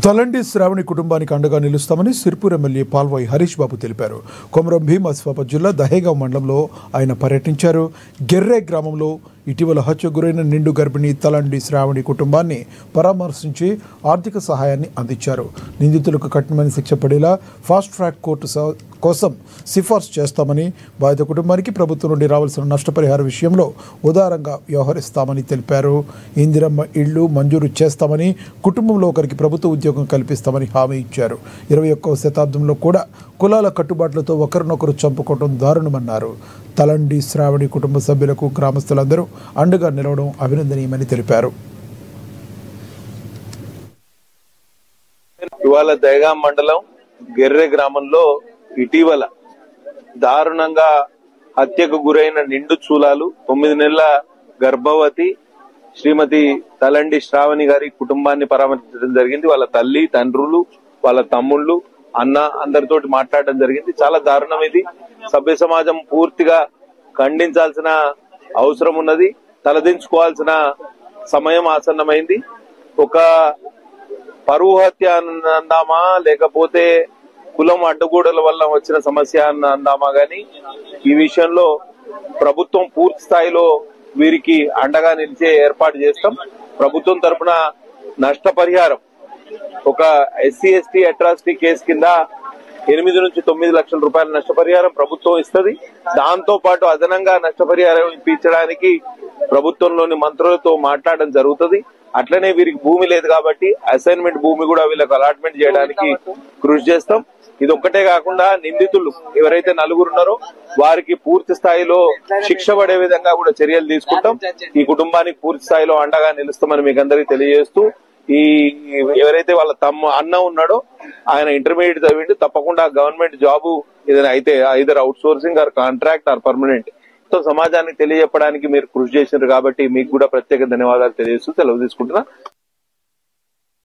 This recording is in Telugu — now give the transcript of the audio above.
తలండి శ్రావణి కుటుంబానికి అండగా నిలుస్తామని సిర్పూర్ ఎమ్మెల్యే పాల్వాయి హరీష్ బాబు తెలిపారు. కొమరం భీం ఆసిఫాబాద్ జిల్లా దహేగావ్ మండలంలో ఆయన పర్యటించారు. గెర్రే గ్రామంలో ఇటీవల హత్యకు గురైన నిండు గర్భిణి తలండి శ్రావణి కుటుంబాన్ని పరామర్శించి ఆర్థిక సహాయాన్ని అందించారు. నిందితులకు కఠినమైన శిక్ష పడేలా ఫాస్ట్ ట్రాక్ కోర్టు కోసం సిఫార్సు చేస్తామని, బాధిత కుటుంబానికి ప్రభుత్వం నుండి రావాల్సిన నష్టపరిహార విషయంలో ఉదారంగా వ్యవహరిస్తామని తెలిపారు. ఇందిరమ్మ ఇళ్లు మంజూరు చేస్తామని, కుటుంబంలో ఒకరికి ప్రభుత్వ ఉద్యోగం కల్పిస్తామని హామీ ఇచ్చారు. 21వ శతాబ్దంలో కూడా కులాల కట్టుబాట్లతో ఒకరినొకరు చంపుకోవడం దారుణమన్నారు. తలండి శ్రావణి కుటుంబ సభ్యులకు గ్రామస్తులందరూ అండగా నిలవడం అభినందనీయమని తెలిపారు. ఇవాళ దహేగావ్ మండలం గెర్రె గ్రామంలో ఇటీవల దారుణంగా హత్యకు గురైన నిండు చూలాలు 9 నెలల గర్భవతి శ్రీమతి తలండి శ్రావణి గారి కుటుంబాన్ని పరామర్శించడం జరిగింది. వాళ్ళ తల్లి, తండ్రులు, వాళ్ళ తమ్ముళ్ళు, అన్న అందరితోటి మాట్లాడడం జరిగింది. చాలా దారుణం ఇది. సభ్య సమాజం పూర్తిగా ఖండించాల్సిన అవసరం ఉన్నది. తలదించుకోవాల్సిన సమయం ఆసన్నమైంది. ఒక పరువు హత్య అందామా, లేకపోతే కులం అడ్డగోడల వల్ల వచ్చిన సమస్య అందామా గాని ఈ విషయంలో ప్రభుత్వం పూర్తి స్థాయిలో వీరికి అండగా నిలిచే ఏర్పాటు చేస్తాం. ప్రభుత్వం తరఫున నష్టపరిహారం ఒక ఎస్సీ ఎస్టీ అట్రాసిటీ కేసు కింద 8 నుంచి 9 లక్షల రూపాయల నష్టపరిహారం ప్రభుత్వం ఇస్తుంది. దాంతో పాటు అదనంగా నష్టపరిహారం ఇప్పించడానికి ప్రభుత్వంలోని మంత్రులతో మాట్లాడడం జరుగుతుంది. అట్లనే వీరికి భూమి లేదు కాబట్టి అసైన్మెంట్ భూమి కూడా వీళ్ళకి అలాట్మెంట్ చేయడానికి కృషి చేస్తాం. ఇది ఒక్కటే కాకుండా నిందితులు ఎవరైతే 4 ఉన్నారో వారికి పూర్తి స్థాయిలో శిక్ష పడే విధంగా కూడా చర్యలు తీసుకుంటాం. ఈ కుటుంబానికి పూర్తి స్థాయిలో అండగా నిలుస్తామని మీకు అందరికీ తెలియజేస్తూ, ఈ ఎవరైతే వాళ్ళ అన్న ఉన్నాడో ఆయన ఇంటర్మీడియట్ చదివిండు, తప్పకుండా గవర్నమెంట్ జాబు ఏదైనా అయితే either outsourcing or contract or permanent సమాజానికి తెలియజెప్పడానికి మీరు కృషి చేసినారు కాబట్టి మీకు కూడా ప్రత్యేక ధన్యవాదాలు తెలియజేస్తూ సెలవు తీసుకుంటున్నా.